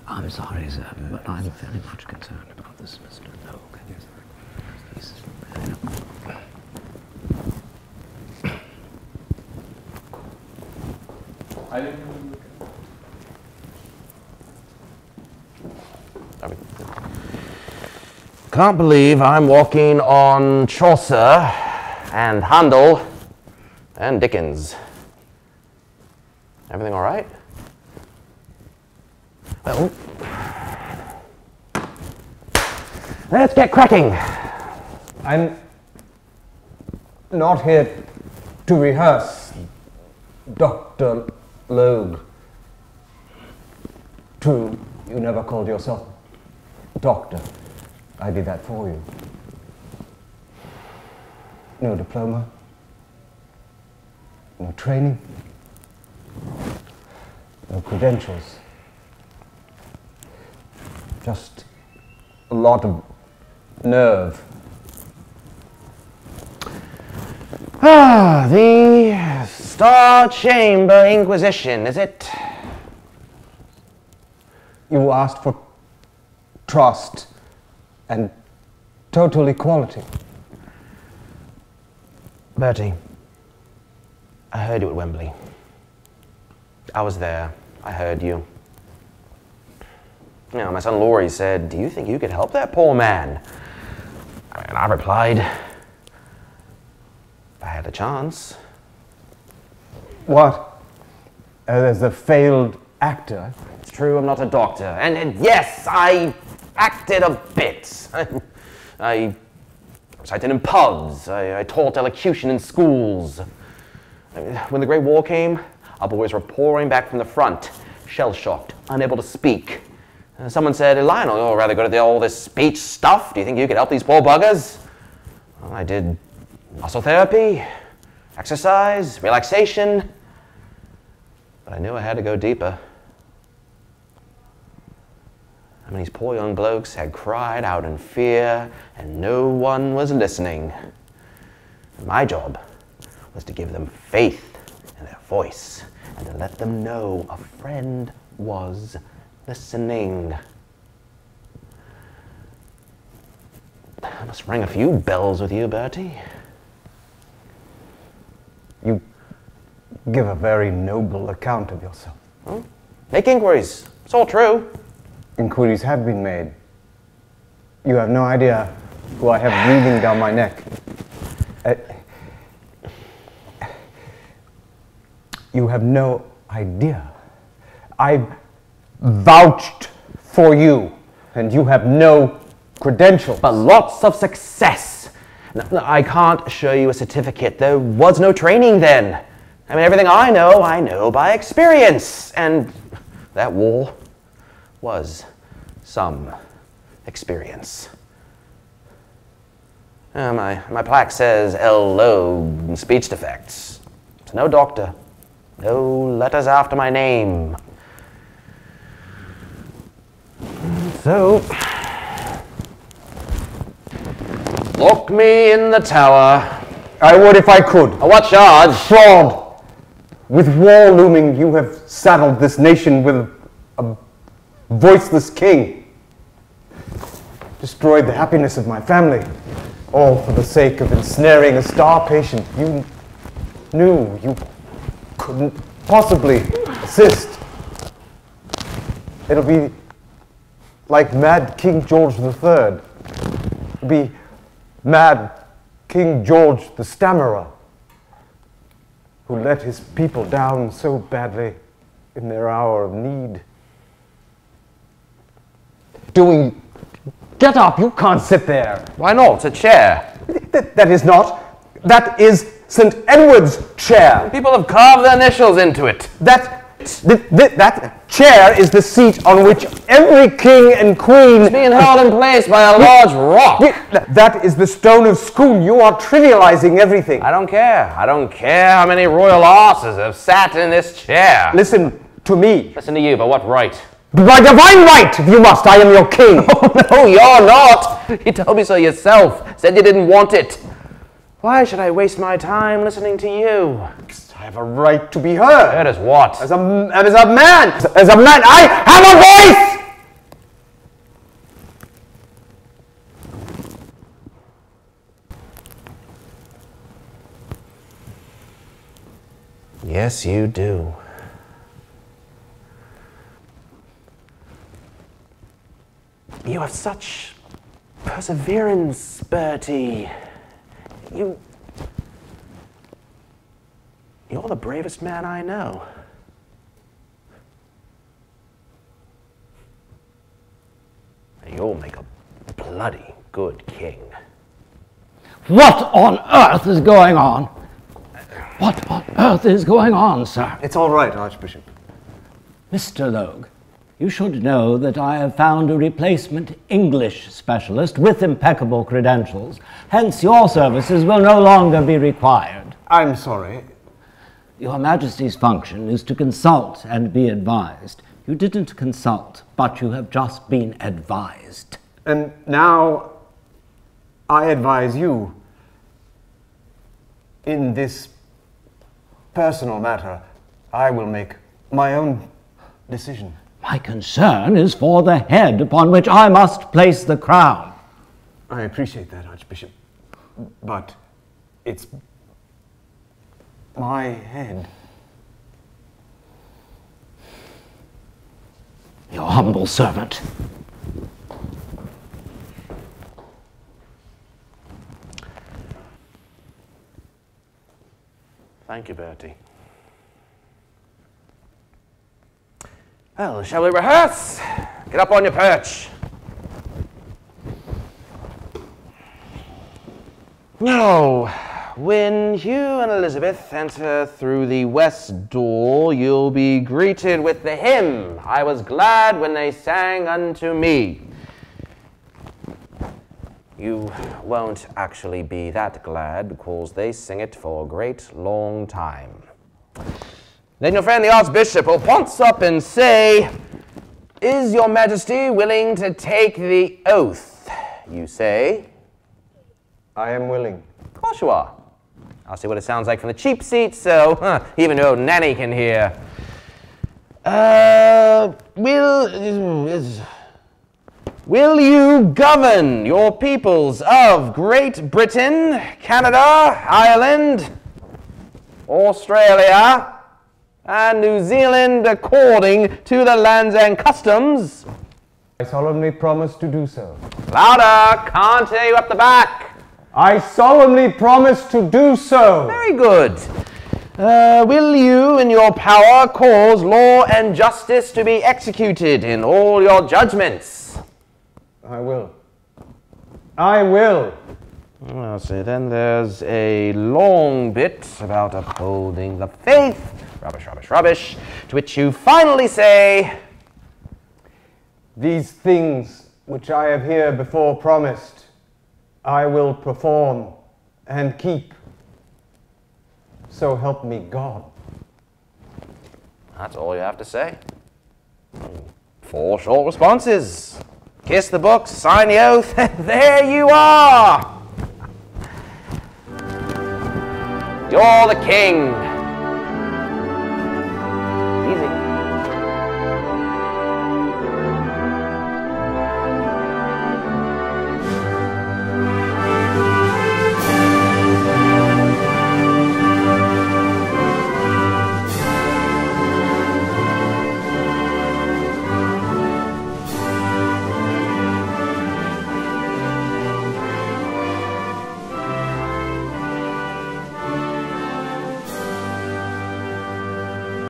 I'm sorry, sir, but I'm very much concerned about this, Mr. Logue. He's I didn't look at Can't believe I'm walking on Chaucer and Handel and Dickens. Everything all right? Well, let's get cracking. I'm not here to rehearse, Dr. Logue. True, you never called yourself doctor. I did that for you. No diploma, no training, no credentials. Just a lot of nerve. Ah, the Star Chamber Inquisition, is it? You asked for trust and total equality. Bertie, I heard you at Wembley. I was there. I heard you. You know, my son Laurie said, "Do you think you could help that poor man?" And I replied, "If I had a chance." What? As a failed actor? It's true, I'm not a doctor. And yes, I acted a bit. I recited in pubs. I taught elocution in schools. When the Great War came, our boys were pouring back from the front, shell-shocked, unable to speak. Someone said, "Lionel, you're rather good at all this speech stuff. Do you think you could help these poor buggers?" Well, I did muscle therapy, exercise, relaxation, but I knew I had to go deeper. I mean, these poor young blokes had cried out in fear, and no one was listening. My job was to give them faith in their voice, and to let them know a friend was listening. I must ring a few bells with you, Bertie. You give a very noble account of yourself. Huh? Make inquiries. It's all true. Inquiries have been made. You have no idea who I have breathing down my neck. You have no idea. I've vouched for you, and you have no credentials. But lots of success. No, I can't show you a certificate. There was no training then. I mean, everything I know by experience. And that war was some experience. My plaque says L. Logue, speech defects. It's no doctor. No letters after my name. So, lock me in the tower. I would if I could. At what charge? Fraud. With war looming, you have saddled this nation with a voiceless king. Destroyed the happiness of my family, all for the sake of ensnaring a star patient. You knew you couldn't possibly assist. It'll be like Mad King George III. It'll be Mad King George the Stammerer, who let his people down so badly in their hour of need. Get up, you can't sit there. Why not? It's a chair. That is not. That is St. Edward's chair. People have carved their initials into it. That chair is the seat on which every king and queen... It's being held in place by a large rock. That is the stone of Scone. You are trivializing everything. I don't care. I don't care how many royal asses have sat in this chair. Listen to me. Listen to you, but what right? By divine right, if you must. I am your king. Oh, no, you're not. You told me so yourself. Said you didn't want it. Why should I waste my time listening to you? I have a right to be heard. Heard as what? As a man. As a man, I have a voice! Yes, you do. You have such perseverance, Bertie. You're the bravest man I know. You'll make a bloody good king. What on earth is going on? What on earth is going on, sir? It's all right, Archbishop. Mr. Logue, you should know that I have found a replacement English specialist with impeccable credentials. Hence, your services will no longer be required. I'm sorry. Your Majesty's function is to consult and be advised. You didn't consult, but you have just been advised. And now I advise you in this personal matter. I will make my own decision. My concern is for the head upon which I must place the crown. I appreciate that, Archbishop, but it's my head. Your humble servant. Thank you, Bertie. Well, shall we rehearse? Get up on your perch. Now, when you and Elizabeth enter through the west door, you'll be greeted with the hymn, "I was glad when they sang unto me." You won't actually be that glad because they sing it for a great long time. Then your friend the Archbishop will pounce up and say, "Is your Majesty willing to take the oath?" You say, I am willing. "Of course you are." I'll see what it sounds like from the cheap seat, so even your nanny can hear. Will you govern your peoples of Great Britain, Canada, Ireland, Australia, and New Zealand according to the lands and customs? I solemnly promise to do so. Louder, can't hear you up the back. I solemnly promise to do so. Very good. Will you, in your power, cause law and justice to be executed in all your judgments? I will. I will. Well, see, then there's a long bit about upholding the faith. Rubbish, rubbish, rubbish. To which you finally say, These things which I have here before promised, I will perform and keep. So help me God. That's all you have to say. 4 short responses. Kiss the books, sign the oath, there you are! You're the king.